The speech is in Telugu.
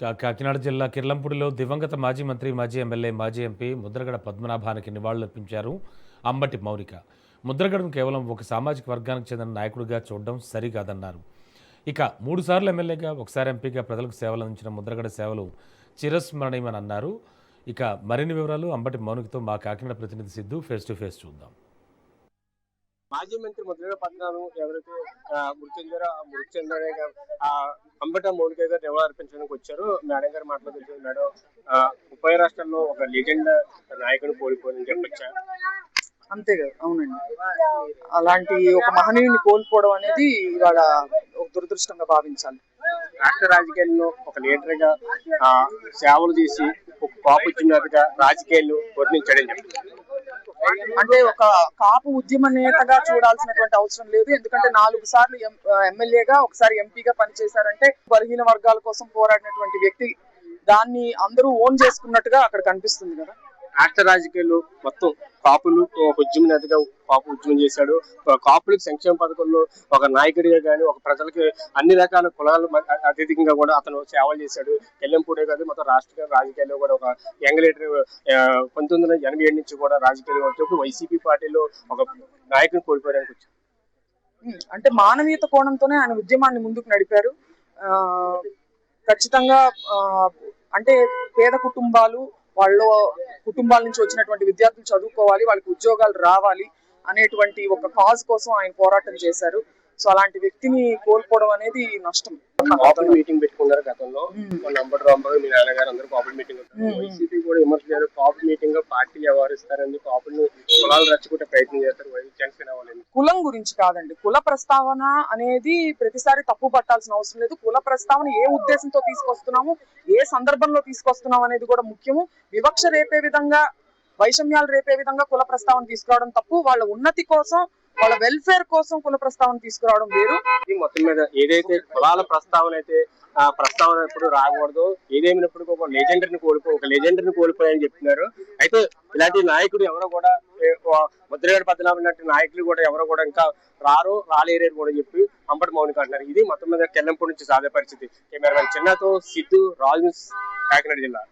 కాకినాడ జిల్లా కిర్లంపూడిలో దివంగత మాజీ మంత్రి, మాజీ ఎమ్మెల్యే, మాజీ ఎంపీ ముద్రగడ పద్మనాభానికి నివాళులర్పించారు అంబటి మౌనిక. ముద్రగడను కేవలం ఒక సామాజిక వర్గానికి చెందిన నాయకుడిగా చూడడం సరికాదన్నారు. ఇక 3 సార్లు ఎమ్మెల్యేగా, ఒకసారి ఎంపీగా ప్రజలకు సేవలు అందించిన ముద్రగడ సేవలు చిరస్మరణీయమని అన్నారు. ఇక మరిన్ని వివరాలు అంబటి మౌనికతో మా కాకినాడ ప్రతినిధి సిద్ధు ఫేస్ టు ఫేస్ చూద్దాం. మాజీ మంత్రి ముద్రగడ పద్మనాభం ఎవరైతే మృతి చెందారో అంబటి మౌనిక గారు నివాళులు అర్పించడానికి వచ్చారు. మేడం గారు మాట్లాడుతున్నారు. మేడం, ఉభయ రాష్ట్రాల్లో ఒక లెజెండ్ నాయకుడు కోల్పోయిందని చెప్పొచ్చా? అంతే కదా, అవునండి. అలాంటి ఒక మహనీయుని కోల్పోవడం అనేది ఇవాళ ఒక దురదృష్టంగా భావించాలి. రాష్ట్ర రాజకీయాల్లో ఒక లీడర్ గా సేవలు చేసి ఒక కాపుచ్చినట్టుగా రాజకీయాలు వర్ణించాడని చెప్పారు. అంటే ఒక కాపు ఉద్యమ నేతగా చూడాల్సినటువంటి అవసరం లేదు. ఎందుకంటే 4 సార్లు ఎమ్మెల్యేగా, ఒకసారి ఎంపీగా పనిచేశారంటే బలహీన వర్గాల కోసం పోరాడినటువంటి వ్యక్తి. దాన్ని అందరూ ఓన్ చేసుకున్నట్టుగా అక్కడ కనిపిస్తుంది కదా. రాష్ట్ర రాజకీయాలు మొత్తం కాపులు ఒక ఉద్యమ నేతగా కాపు ఉద్యమం చేశాడు. కాపులకు సంక్షేమ పథకంలో ఒక నాయకుడిగా కానీ, ఒక ప్రజలకి అన్ని రకాల కులాలు అత్యధికంగా కూడా అతను సేవలు చేశాడు. కెల్లంపూడే కాదు, మొత్తం రాష్ట్ర రాజకీయాల్లో కూడా ఒక యంగ్ లీడర్. 1987 నుంచి కూడా రాజకీయాలు వచ్చేప్పుడు వైసీపీ పార్టీలో ఒక నాయకుని కోల్పోయడానికి వచ్చాడు. అంటే మానవీయత కోణంతోనే ఆయన ఉద్యమాన్ని ముందుకు నడిపారు. ఖచ్చితంగా అంటే పేద కుటుంబాలు, వాళ్ళ కుటుంబాల నుంచి వచ్చినటువంటి విద్యార్థులు చదువుకోవాలి, వాళ్ళకి ఉద్యోగాలు రావాలి అనేటువంటి ఒక కాజ్ కోసం ఆయన పోరాటం చేశారు. సో అలాంటి వ్యక్తిని కోల్పోవడం అనేది నష్టం. మీటింగ్ పెట్టుకున్నారు గతంలో. అంబటి రాంబాబు, మీ నాన్నగారు అందరూ కాపుల్ మీటింగ్. వైసీపీ కూడా విమర్శించారు. కాపుల్ మీటింగ్ గా పార్టీ వ్యవహరిస్తారని, కాపుల్ని కులాలు రచ్చుకుంటే ప్రయత్నం చేస్తారు. కులం గురించి కాదండి, కుల ప్రస్తావన అనేది ప్రతిసారి తప్పు పట్టాల్సిన అవసరం లేదు. కుల ప్రస్తావన ఏ ఉద్దేశంతో తీసుకొస్తున్నాము, ఏ సందర్భంలో తీసుకొస్తున్నాం అనేది కూడా ముఖ్యము. వివక్ష రేపే విధంగా, వైషమ్యాలు రేపే విధంగా కుల ప్రస్తావన తీసుకురావడం తప్పు. వాళ్ళ ఉన్నతి కోసం, వాళ్ళ వెల్ఫేర్ కోసం కుల ప్రస్తావన తీసుకురావడం వేరు. మొత్తం మీద ఏదైతే కులాల ప్రస్తావన అయితే ప్రస్తావన ఎప్పుడు రాకూడదు, ఏదేమైనప్పుడు ఒక లెజెండర్ని కోల్పోయాయని చెప్తున్నారు. అయితే ఇలాంటి నాయకుడు ఎవరో కూడా, ముద్రగడ పద్మనాభం లాంటి నాయకులు కూడా ఎవరో కూడా ఇంకా రాలేరని కూడా చెప్పి అంబటి మౌనిక అంటున్నారు. ఇది మొత్తం మీద కెల్లంపూడి నుంచి సాగే పరిస్థితి. కెమెరామెన్ చిన్నతో సిద్ధు, రాజు, కాకినాడ జిల్లా.